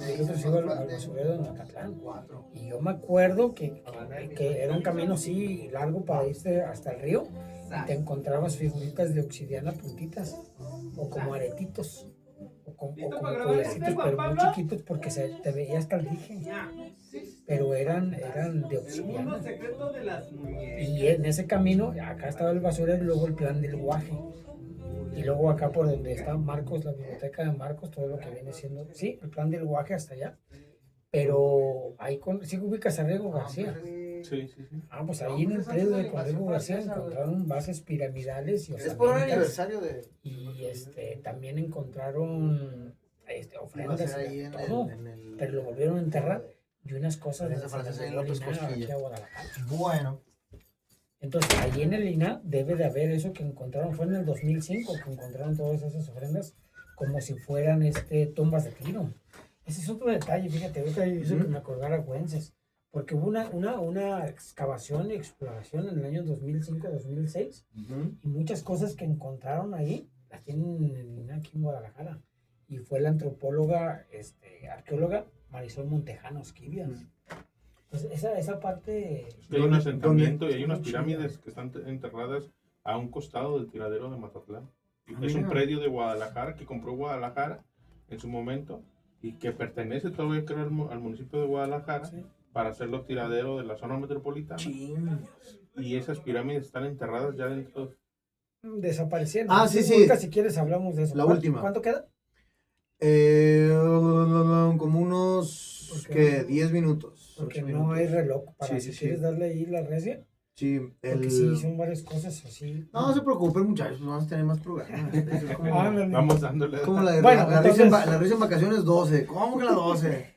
[SPEAKER 3] y el otro se va al basurero de Mazatlán. Y yo me acuerdo que era un camino así largo para irse hasta el río y te encontrabas figuritas de obsidiana puntitas o como aretitos o como collarcitos, pero muy chiquitos porque te veía hasta el dije, pero eran de obsidiana. Y en ese camino, acá estaba el basurero y luego el plan del guaje. Y luego acá por donde está Marcos, la biblioteca de Marcos, todo lo que viene siendo, sí, el plan del guaje hasta allá. Pero ahí sí ubicas a Riego García.
[SPEAKER 2] Sí.
[SPEAKER 3] Pues ahí en el predio de Riego García encontraron bases piramidales y
[SPEAKER 1] Es por un
[SPEAKER 3] osaménicas.
[SPEAKER 1] aniversario de.
[SPEAKER 3] Y también encontraron ofrendas
[SPEAKER 1] ahí
[SPEAKER 3] y
[SPEAKER 1] en
[SPEAKER 3] todo,
[SPEAKER 1] el-
[SPEAKER 3] pero lo volvieron a enterrar y unas cosas
[SPEAKER 1] Esa
[SPEAKER 3] de
[SPEAKER 1] francesa en
[SPEAKER 3] Linares,
[SPEAKER 1] López Costilla.
[SPEAKER 3] aquí a Guadalajara.
[SPEAKER 1] Bueno.
[SPEAKER 3] Entonces, allí en el INAH debe de haber eso que encontraron, fue en el 2005 que encontraron todas esas ofrendas como si fueran tumbas de tiro. Ese es otro detalle, fíjate, ahorita hizo que me acordara Güences, porque hubo una excavación y exploración en el año 2005-2006 y muchas cosas que encontraron ahí las tienen en el INAH aquí en Guadalajara. Y fue la antropóloga, arqueóloga Marisol Montejano Esquivias. Entonces, esa parte...
[SPEAKER 2] Hay un asentamiento y hay unas
[SPEAKER 3] Muy
[SPEAKER 2] pirámides
[SPEAKER 3] chida.
[SPEAKER 2] que están enterradas a un costado del tiradero de Matatlán. Es
[SPEAKER 1] mira.
[SPEAKER 2] un predio de Guadalajara que compró Guadalajara en su momento y que pertenece todavía creo al municipio de Guadalajara
[SPEAKER 3] Sí.
[SPEAKER 2] para hacerlo tiradero de la zona metropolitana. Y esas pirámides están enterradas ya dentro.
[SPEAKER 3] Desaparecieron.
[SPEAKER 1] Ah, sí, sí.
[SPEAKER 3] Ahorita, si quieres hablamos de eso.
[SPEAKER 1] La última.
[SPEAKER 3] ¿Cuánto queda?
[SPEAKER 1] Como unos
[SPEAKER 3] Porque-
[SPEAKER 1] 10 minutos.
[SPEAKER 3] Porque
[SPEAKER 1] 8
[SPEAKER 3] no
[SPEAKER 1] minutos.
[SPEAKER 3] hay reloj. Para
[SPEAKER 1] Sí,
[SPEAKER 3] si
[SPEAKER 1] sí,
[SPEAKER 3] quieres
[SPEAKER 1] sí.
[SPEAKER 3] darle ahí la recia.
[SPEAKER 1] Sí,
[SPEAKER 3] Porque sí, son varias cosas así.
[SPEAKER 1] No se preocupen, muchachos, vamos a tener más programas. Es como,
[SPEAKER 3] Ándale.
[SPEAKER 2] Vamos dándole.
[SPEAKER 1] como la de
[SPEAKER 3] Bueno,
[SPEAKER 1] la risa
[SPEAKER 3] entonces-
[SPEAKER 1] la risa en vacaciones 12. ¿Cómo que la 12?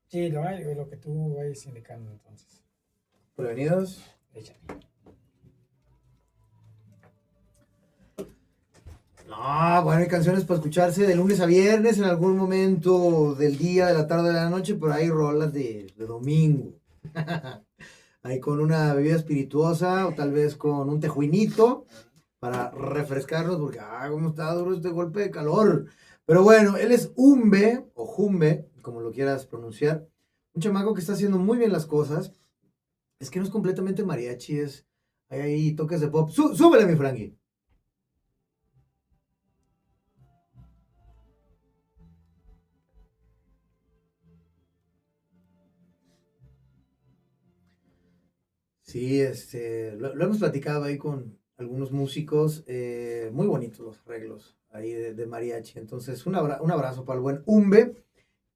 [SPEAKER 3] Sí, lo que tú vayas indicando entonces.
[SPEAKER 1] Prevenidos.
[SPEAKER 3] Échale.
[SPEAKER 1] No, bueno, hay canciones para escucharse de lunes a viernes en algún momento del día, de la tarde, de la noche, pero hay rolas de domingo. Ahí con una bebida espirituosa o tal vez con un tejuinito para refrescarnos porque, cómo está duro este golpe de calor. Pero bueno, él es Umbe o Jumbe, como lo quieras pronunciar. Un chamaco que está haciendo muy bien las cosas. Es que no es completamente mariachi, hay ahí toques de pop. Súbele, mi Frankie. Sí, lo hemos platicado ahí con algunos músicos, muy bonitos los arreglos ahí de mariachi. Entonces, un abrazo para el buen Umbe,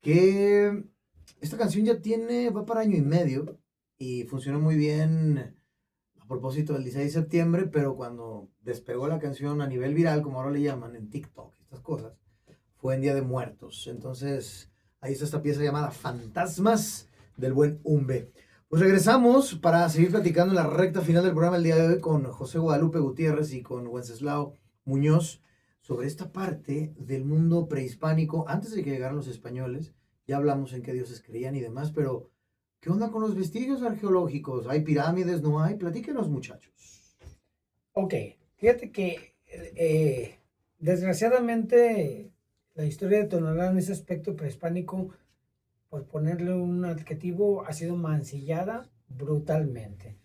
[SPEAKER 1] que esta canción ya va para año y medio y funcionó muy bien a propósito del 16 de septiembre, pero cuando despegó la canción a nivel viral, como ahora le llaman en TikTok, estas cosas, fue en Día de Muertos. Entonces, ahí está esta pieza llamada Fantasmas del buen Umbe. Pues regresamos para seguir platicando en la recta final del programa el día de hoy con José Guadalupe Gutiérrez y con Wenceslao Muñoz sobre esta parte del mundo prehispánico antes de que llegaran los españoles. Ya hablamos en qué dioses creían y demás, pero ¿qué onda con los vestigios arqueológicos? ¿Hay pirámides? ¿No hay? Platíquenos, muchachos.
[SPEAKER 3] Ok, fíjate que desgraciadamente la historia de Tonalá en ese aspecto prehispánico, por ponerle un adjetivo, ha sido mancillada brutalmente.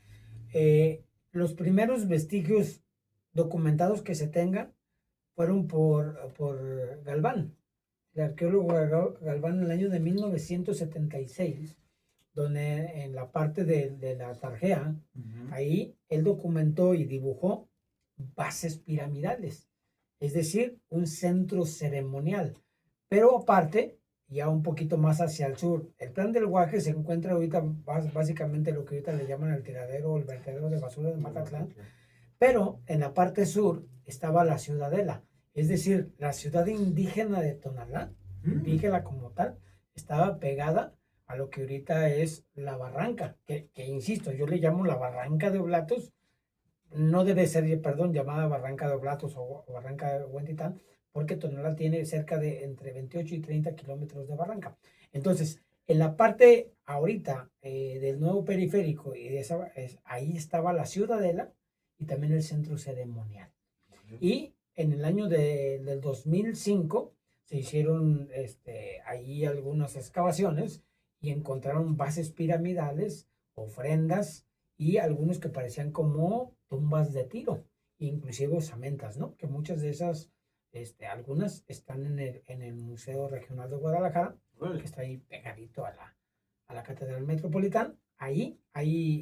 [SPEAKER 3] Los primeros vestigios documentados que se tengan fueron por Galván, el arqueólogo Galván, en el año de 1976, donde en la parte de la Tarjea, ahí él documentó y dibujó bases piramidales, es decir, un centro ceremonial. Pero aparte, ya un poquito más hacia el sur, el Plan del Guaje se encuentra ahorita básicamente lo que ahorita le llaman el tiradero o el vertedero de basura de Mazatlán, pero en la parte sur estaba la Ciudadela, es decir, la ciudad indígena de Tonalá, indígena como tal, estaba pegada a lo que ahorita es la barranca, que insisto, yo le llamo la barranca de Oblatos, no debe ser, perdón, llamada Barranca de Oblatos o Barranca de Huentitán, porque Tonalá tiene cerca de entre 28 y 30 kilómetros de barranca. Entonces, en la parte ahorita del nuevo periférico, y de esa, ahí estaba la Ciudadela y también el centro ceremonial. Y en el año del 2005 se hicieron ahí algunas excavaciones y encontraron bases piramidales, ofrendas y algunos que parecían como tumbas de tiro, inclusive osamentas, ¿no? Que muchas de esas, algunas están en el Museo Regional de Guadalajara, que está ahí pegadito a la Catedral Metropolitana. Ahí,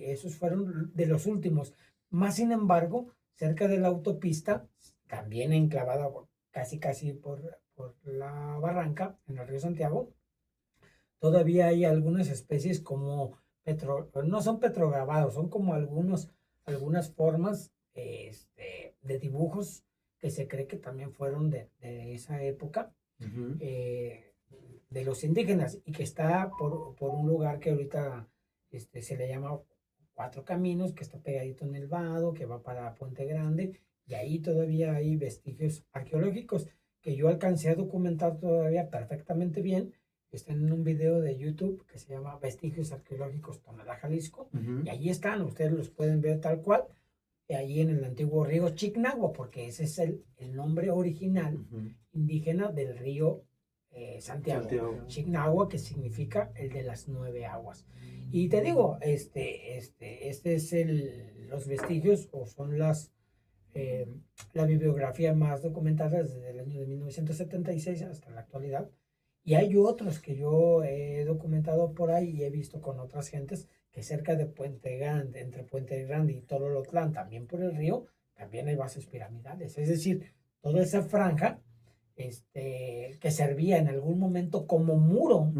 [SPEAKER 3] esos fueron de los últimos. Más sin embargo, cerca de la autopista, también enclavada casi por la barranca, en el río Santiago, todavía hay algunas especies como no son petrograbados, son como algunas formas de dibujos que se cree que también fueron de esa época, de los indígenas, y que está por un lugar que ahorita se le llama Cuatro Caminos, que está pegadito en el vado, que va para Puente Grande, y ahí todavía hay vestigios arqueológicos que yo alcancé a documentar todavía perfectamente bien. Está en un video de YouTube que se llama Vestigios Arqueológicos Tonalá, Jalisco, y ahí están, ustedes los pueden ver tal cual, ahí en el antiguo río Chicnagua, porque ese es el nombre original indígena del río Santiago. Chicnagua, que significa el de las 9 aguas. Y te digo, este es los vestigios, o son la bibliografía más documentada desde el año de 1976 hasta la actualidad. Y hay otros que yo he documentado por ahí y he visto con otras gentes que cerca de Puente Grande, entre Puente Grande y Tololotlán, también por el río, también hay bases piramidales. Es decir, toda esa franja que servía en algún momento como muro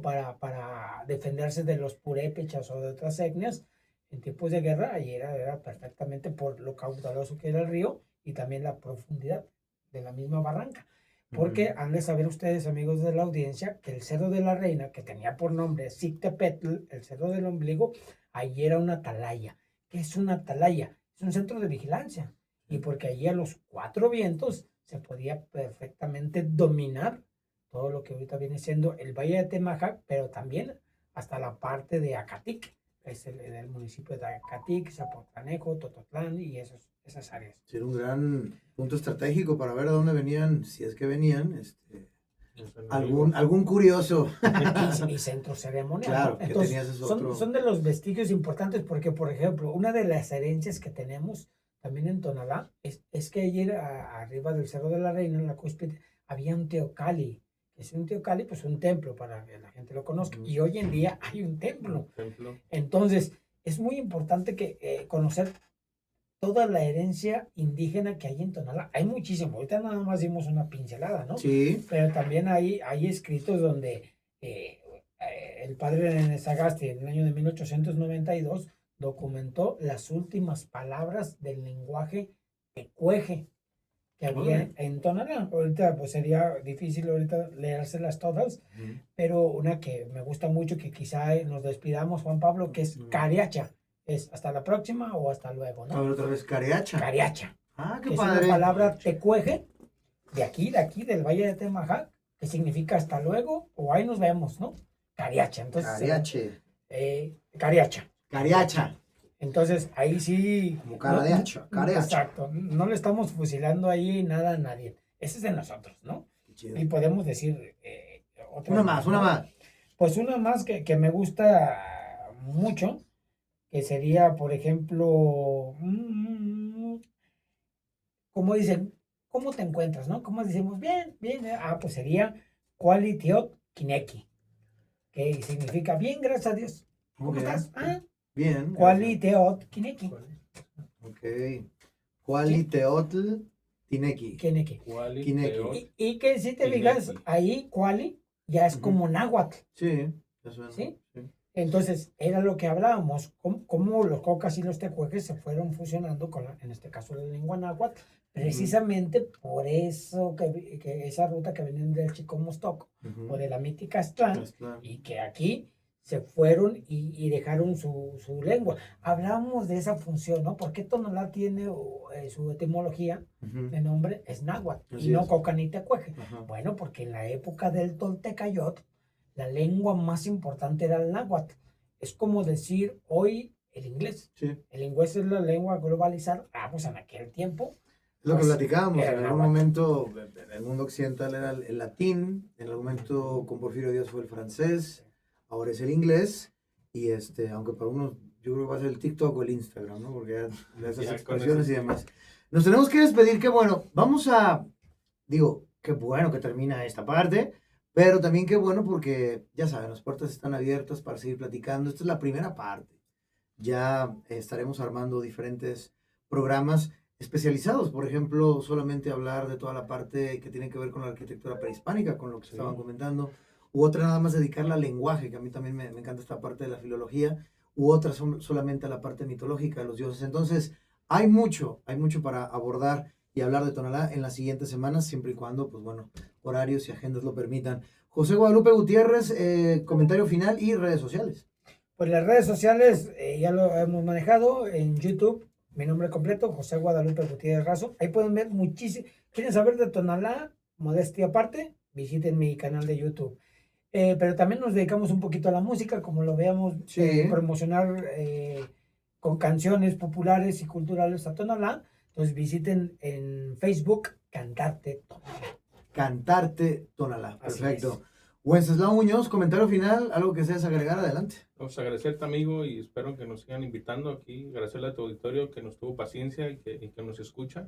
[SPEAKER 3] para defenderse de los purépechas o de otras etnias en tiempos de guerra, y era perfectamente por lo caudaloso que era el río y también la profundidad de la misma barranca. Porque han de saber ustedes, amigos de la audiencia, que el Cerro de la Reina, que tenía por nombre Xictepetl, el Cerro del Ombligo, allí era una atalaya. ¿Qué es una atalaya? Es un centro de vigilancia. Y porque allí a los 4 vientos se podía perfectamente dominar todo lo que ahorita viene siendo el Valle de Temajac, pero también hasta la parte de Acatic, es el municipio de Acatic, Zapotlanejo, Tototlán y esas áreas.
[SPEAKER 1] Sí, era un gran punto estratégico para ver a dónde venían, si es que venían, algún curioso.
[SPEAKER 3] Y centro ceremonial.
[SPEAKER 1] Claro,
[SPEAKER 3] ¿no? Entonces,
[SPEAKER 1] que tenías otro...
[SPEAKER 3] son de los vestigios importantes porque, por ejemplo, una de las herencias que tenemos también en Tonalá es que ayer arriba del Cerro de la Reina, en la cúspide, había un teocalli. Es un teocalli, pues un templo para que la gente lo conozca. Y hoy en día hay un templo. Entonces, es muy importante que conocer toda la herencia indígena que hay en Tonalá. Hay muchísimo. Ahorita nada más dimos una pincelada, ¿no?
[SPEAKER 1] Sí.
[SPEAKER 3] Pero también hay escritos donde el padre René Sagasti, en el año de 1892, documentó las últimas palabras del lenguaje tecueje que había en Tonalá. Ahorita pues sería difícil ahorita leérselas todas, pero una que me gusta mucho, que quizá nos despidamos, Juan Pablo, que es Cariacha. Es hasta la próxima o hasta luego, ¿no?
[SPEAKER 1] A ver, otra vez, Cariacha.
[SPEAKER 3] Cariacha.
[SPEAKER 1] Ah, qué
[SPEAKER 3] que
[SPEAKER 1] padre.
[SPEAKER 3] Es una palabra tecueje, de aquí, del Valle de Temajac, que significa hasta luego o ahí nos vemos, ¿no? Cariacha. Entonces,
[SPEAKER 1] Cariache.
[SPEAKER 3] Cariacha.
[SPEAKER 1] Cariacha.
[SPEAKER 3] Entonces, ahí sí...
[SPEAKER 1] Como cara de hacha, cariacha.
[SPEAKER 3] Exacto. No le estamos fusilando ahí nada a nadie. Ese es de nosotros, ¿no?
[SPEAKER 1] Chido.
[SPEAKER 3] Y podemos decir otra.
[SPEAKER 1] Una más.
[SPEAKER 3] Pues una más que me gusta mucho, que sería, por ejemplo, como dicen, ¿cómo te encuentras, no? ¿Cómo decimos? Bien. Pues sería Qualitiot Kineki, que significa bien, gracias a Dios. ¿Cómo estás?
[SPEAKER 1] Bien.
[SPEAKER 3] Qualiteot Kineki.
[SPEAKER 1] Ok. Qualiteotl Tinequi.
[SPEAKER 3] Quenequi.
[SPEAKER 2] Kuali,
[SPEAKER 1] Quinequi.
[SPEAKER 2] Teot,
[SPEAKER 3] Y que si te
[SPEAKER 2] Quenequi.
[SPEAKER 3] fijas, ahí Kuali ya es
[SPEAKER 1] Ujú.
[SPEAKER 3] como náhuatl.
[SPEAKER 1] Sí, ya suena.
[SPEAKER 3] ¿Sí?
[SPEAKER 1] Sí.
[SPEAKER 3] Entonces, era lo que hablábamos, cómo los cocas y los tecuejes se fueron fusionando con, en este caso, la lengua náhuatl, precisamente por eso, que esa ruta que venían del Chicomostoc
[SPEAKER 1] Ujú.
[SPEAKER 3] o de la mítica Aztlán,
[SPEAKER 1] Aztlán.
[SPEAKER 3] y que aquí se fueron y dejaron su lengua. Hablábamos de esa función, ¿no? ¿Por qué Tonalá tiene su etimología
[SPEAKER 1] Ujú.
[SPEAKER 3] de nombre es náhuatl
[SPEAKER 1] Así
[SPEAKER 3] y no
[SPEAKER 1] es.
[SPEAKER 3] coca ni tecueje?
[SPEAKER 1] Ajá.
[SPEAKER 3] Bueno, porque en la época del Toltecayot, la lengua más importante era el náhuatl. Es como decir hoy el inglés.
[SPEAKER 1] Sí.
[SPEAKER 3] El inglés es la lengua globalizada. Pues en aquel tiempo.
[SPEAKER 1] Es lo que
[SPEAKER 3] Pues,
[SPEAKER 1] platicábamos,
[SPEAKER 3] era
[SPEAKER 1] en algún
[SPEAKER 3] náhuatl.
[SPEAKER 1] momento en el mundo occidental era el latín, en algún momento con Porfirio Díaz fue el francés, ahora es el inglés, y aunque para unos yo creo que va a ser el TikTok o el Instagram, ¿no? Porque ya esas
[SPEAKER 2] Ya con
[SPEAKER 1] expresiones
[SPEAKER 2] eso
[SPEAKER 1] y
[SPEAKER 2] sí.
[SPEAKER 1] demás. Nos tenemos que despedir, que bueno, vamos a, digo, qué bueno que termina esta parte, pero también qué bueno porque, ya saben, las puertas están abiertas para seguir platicando. Esta es la primera parte. Ya estaremos armando diferentes programas especializados, por ejemplo, solamente hablar de toda la parte que tiene que ver con la arquitectura prehispánica, con lo que
[SPEAKER 2] Sí.
[SPEAKER 1] estaban comentando, u otra nada más dedicarla al lenguaje, que a mí también me encanta esta parte de la filología, u otra solamente a la parte mitológica de los dioses. Entonces, hay mucho para abordar y hablar de Tonalá en las siguientes semanas, siempre y cuando, pues bueno, horarios y agendas lo permitan. José Guadalupe Gutiérrez, comentario final y redes sociales.
[SPEAKER 3] Pues las redes sociales ya lo hemos manejado en YouTube. Mi nombre completo, José Guadalupe Gutiérrez Razo. Ahí pueden ver muchísimo. ¿Quieren saber de Tonalá? Modestia aparte, visiten mi canal de YouTube. Pero también nos dedicamos un poquito a la música, como lo veamos,
[SPEAKER 1] Sí.
[SPEAKER 3] promocionar con canciones populares y culturales a Tonalá. Entonces visiten en Facebook Cantarte Tonalá.
[SPEAKER 1] Cantarte Tonalá.
[SPEAKER 3] Así
[SPEAKER 1] Perfecto.
[SPEAKER 3] es.
[SPEAKER 1] Wenceslao Muñoz, comentario final, algo que deseas agregar, adelante.
[SPEAKER 2] Vamos a agradecerte, amigo, y espero que nos sigan invitando aquí. Agradecerle a tu auditorio que nos tuvo paciencia y que nos escucha.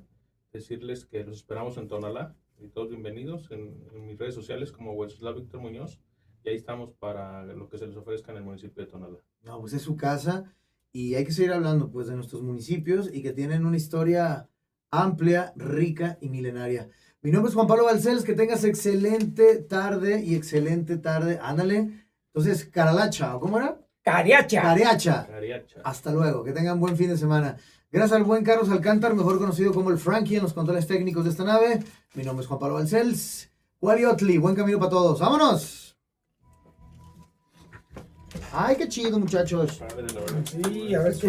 [SPEAKER 2] Decirles que los esperamos en Tonalá y todos bienvenidos en mis redes sociales como Wenceslao Víctor Muñoz. Y ahí estamos para lo que se les ofrezca en el municipio de Tonalá.
[SPEAKER 1] No, pues es su casa y hay que seguir hablando pues de nuestros municipios y que tienen una historia amplia, rica y milenaria. Mi nombre es Juan Pablo Balcells, que tengas excelente tarde. Ándale. Entonces, Caralacha, ¿o cómo era?
[SPEAKER 3] Cariacha.
[SPEAKER 1] Cariacha.
[SPEAKER 2] Cariacha.
[SPEAKER 1] Hasta luego, que tengan buen fin de semana. Gracias al buen Carlos Alcántar, mejor conocido como el Frankie en los controles técnicos de esta nave. Mi nombre es Juan Pablo Balcells. Guariotli, buen camino para todos. ¡Vámonos! Ay, qué chido, muchachos.
[SPEAKER 2] Padre, la verdad.
[SPEAKER 3] Sí, a ver qué.